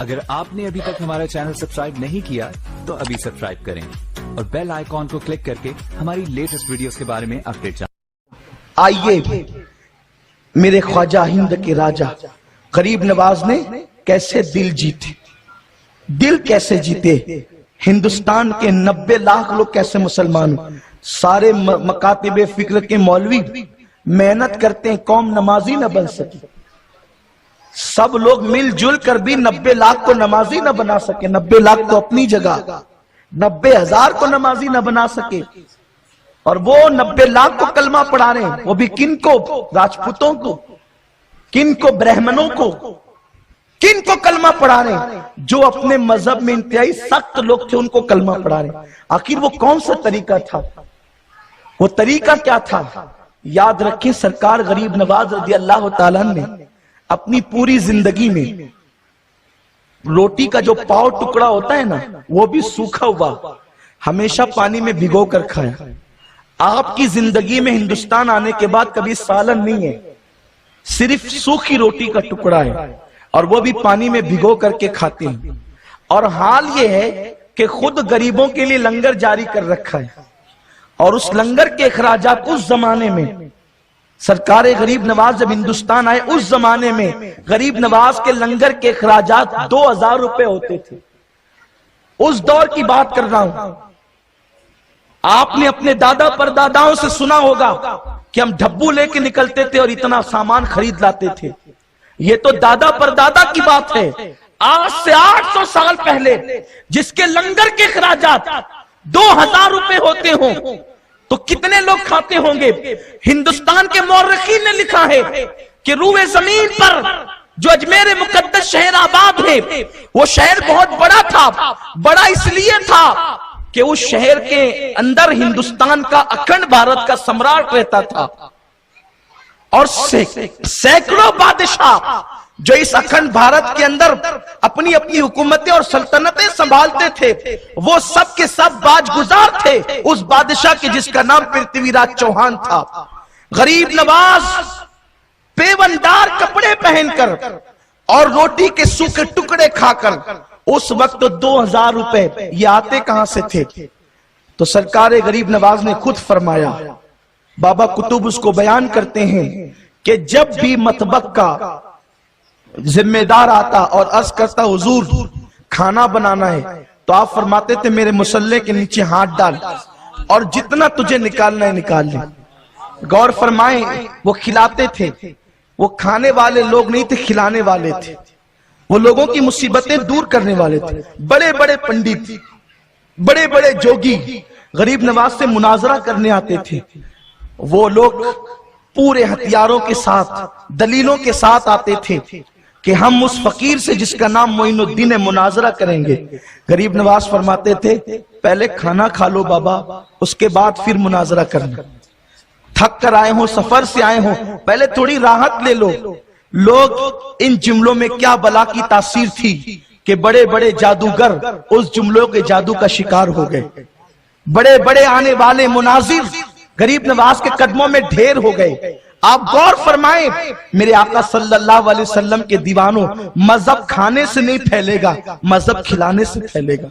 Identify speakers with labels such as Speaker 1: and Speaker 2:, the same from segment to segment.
Speaker 1: اگر آپ نے ابھی تک ہمارا چینل سبسکرائب نہیں کیا تو ابھی سبسکرائب کریں اور بیل آئیکن کو کلک کر کے ہماری لیٹسٹ ویڈیوز کے بارے میں اپڈیٹ جانیں۔
Speaker 2: آئیے میرے خواجہ ہند کے راجہ غریب نواز نے کیسے دل جیتے، دل کیسے جیتے، ہندوستان کے 90 لاکھ لوگ کیسے مسلمان، سارے مکاتب فکر کے مولوی محنت کرتے ہیں قوم نمازی نہ بن سکی، سب لوگ مل جل کر بھی 90 لاکھ کو نمازی نہ بنا سکے، 90 لاکھ تو اپنی جگہ، 90,000 کو نمازی نہ بنا سکے، اور وہ 90 لاکھ کو کلمہ پڑھا رہے ہیں، وہ بھی کن کو؟ راجپوتوں کو، کن کو؟ برہمنوں کو، کن کو کلمہ پڑھا رہے ہیں؟ جو اپنے مذہب میں انتہائی سخت لوگ تھے ان کو کلمہ پڑھا رہے ہیں۔ آخر وہ کون سا طریقہ تھا؟ وہ طریقہ کیا تھا؟ یاد رکھیں سرکار غریب نواز رضی اللہ تعالیٰ نے اپنی پوری زندگی میں روٹی کا جو پاؤ ٹکڑا ہوتا ہے نا وہ بھی سوکھا ہوا ہمیشہ پانی میں بھگو کر کھایا۔ آپ کی زندگی میں ہندوستان آنے کے بعد کبھی سالن نہیں ہے، صرف سوکھی روٹی کا ٹکڑا ہے اور وہ بھی پانی میں بھگو کر کے کھاتے ہیں، اور حال یہ ہے کہ خود غریبوں کے لیے لنگر جاری کر رکھا ہے، اور اس لنگر کے اخراجات اس زمانے میں سرکار غریب نواز جب ہندوستان آئے اس زمانے میں غریب نواز کے لنگر کے اخراجات 2000 روپے ہوتے تھے۔ اس دور کی بات کر رہا ہوں۔ آپ نے اپنے دادا پرداداؤں سے سنا ہوگا کہ ہم ڈھبو لے کے نکلتے تھے اور اتنا سامان خرید لاتے تھے، یہ تو دادا پردادا کی بات ہے۔ آج سے 800 سال پہلے جس کے لنگر کے اخراجات 2000 روپے ہوتے ہوں تو کتنے لوگ کھاتے ہوں گے؟ ہندوستان کے مورخین نے لکھا ہے کہ روئے زمین پر جو اجمیر مقدس شہر آباد ہے وہ شہر بہت بڑا تھا، بڑا اس لیے تھا کہ اس شہر کے اندر ہندوستان کا اکھنڈ بھارت کا سمراٹ رہتا تھا، اور سینکڑوں بادشاہ جو اس اکھنڈ بھارت کے اندر اپنی اپنی حکومتیں اور سلطنتیں سنبھالتے تھے وہ سب کے سب باج گزار تھے اس بادشاہ کے جس کا نام پرتھوی راج چوہان تھا۔ غریب نواز پیوندار کپڑے پہن کر اور روٹی کے سوکھے ٹکڑے کھا کر اس وقت 2000 روپے یہ آتے کہاں سے تھے؟ تو سرکار غریب نواز نے خود فرمایا، بابا کتب اس کو بیان کرتے ہیں کہ جب بھی مطبخ کا ذمہ دار آتا اور عرض کرتا حضور کھانا بنانا ہے تو آپ فرماتے تھے میرے مصلے کے نیچے ہاتھ ڈال اور جتنا تجھے نکالنا ہے نکال لے۔ غور فرمائیں وہ کھلاتے تھے، وہ کھانے والے لوگ نہیں تھے، کھلانے والے تھے، وہ لوگوں کی مصیبتیں دور کرنے والے تھے۔ بڑے بڑے پنڈت، بڑے بڑے جوگی غریب نواز سے مناظرہ کرنے آتے تھے، وہ لوگ پورے ہتھیاروں کے ساتھ دلیلوں کے ساتھ آتے تھے کہ ہم اس فقیر سے جس کا نام معین الدین ہے مناظرہ کریں گے۔ غریب نواز فرماتے تھے پہلے کھانا کھا لو بابا، اس کے بعد پھر مناظرہ کرنا، تھک کر آئے ہوں، سفر سے آئے ہوں، پہلے تھوڑی راحت لے لو۔ لوگ ان جملوں میں کیا بلا کی تاثیر تھی کہ بڑے بڑے جادوگر اس جملوں کے جادو کا شکار ہو گئے، بڑے بڑے آنے والے مناظر غریب نواز کے قدموں میں ڈھیر ہو گئے۔ آپ غور فرمائیں میرے آقا صلی اللہ علیہ وسلم کے دیوانوں، مذہب کھانے سے نہیں پھیلے گا، مذہب کھلانے سے پھیلے گا،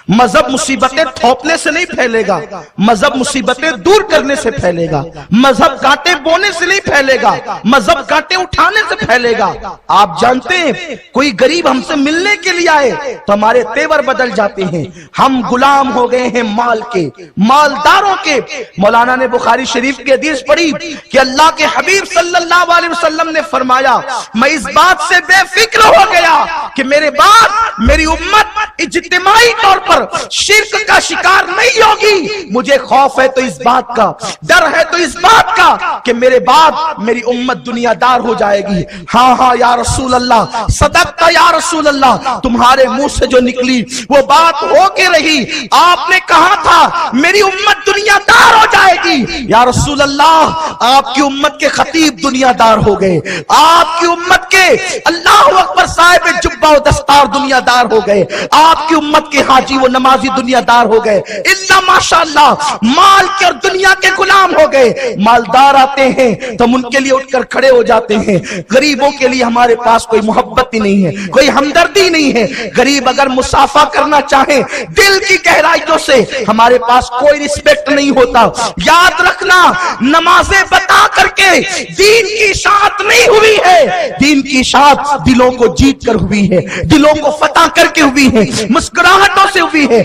Speaker 2: مذہب مصیبتیں تھوپنے سے نہیں پھیلے گا، مذہب مصیبتیں دور کرنے سے پھیلے گا، مذہب کانٹے بونے سے نہیں پھیلے گا، مذہب کانٹے اٹھانے سے پھیلے گا۔ آپ جانتے ہیں کوئی غریب ہم سے ملنے کے لیے آئے تو ہمارے تیور بدل جاتے ہیں، ہم غلام ہو گئے ہیں مال کے، مالداروں کے۔ مولانا نے بخاری شریف کی حدیث پڑھی کہ اللہ کے حبیب صلی اللہ علیہ وسلم نے فرمایا میں اس بات سے بے فکر ہو گیا کہ میرے بعد میری امت اجتماعی طور پر شرک کا شکار نہیں ہوگی، مجھے خوف ہے تو اس بات کا، ڈر ہے تو اس بات کا کہ میرے بعد میری امت دنیا دار ہو جائے گی۔ ہاں ہاں یا رسول اللہ، صدقتا یا رسول اللہ، تمہارے منہ سے جو نکلی وہ بات ہو کے رہی۔ آپ نے کہا تھا میری امت دنیا دار ہو جائے گی، یا رسول اللہ آپ کی امت کے خطیب دنیا دار ہو گئے، آپ کی امت کے اللہ اکبر صاحب جبہ و دستار دنیا دار ہو گئے، آپ کی امت کے حاجی و نمازی دنیا دار ہو گئے، اللہ ماشاءاللہ مال کے اور دنیا کے غلام ہو گئے۔ مالدار آتے ہیں تو ہم ان کے لیے اٹھ کر کھڑے ہو جاتے ہیں، غریبوں کے لیے ہمارے پاس کوئی محبت ہی نہیں ہے، کوئی ہمدردی نہیں ہے۔ غریب اگر مصافحہ کرنا چاہیں دل کی گہرائیوں سے، ہمارے پاس کوئی رسپیکٹ نہیں ہوتا۔ یاد رکھنا، نمازیں بتا کر کے دین کی اشاعت نہیں ہوئی ہے، دین کی اشاعت دلوں کو جیت کر ہوئی ہے، دلوں کو فتح کر کے ہوئی ہے، مسکراہٹوں سے ہوئی ہے۔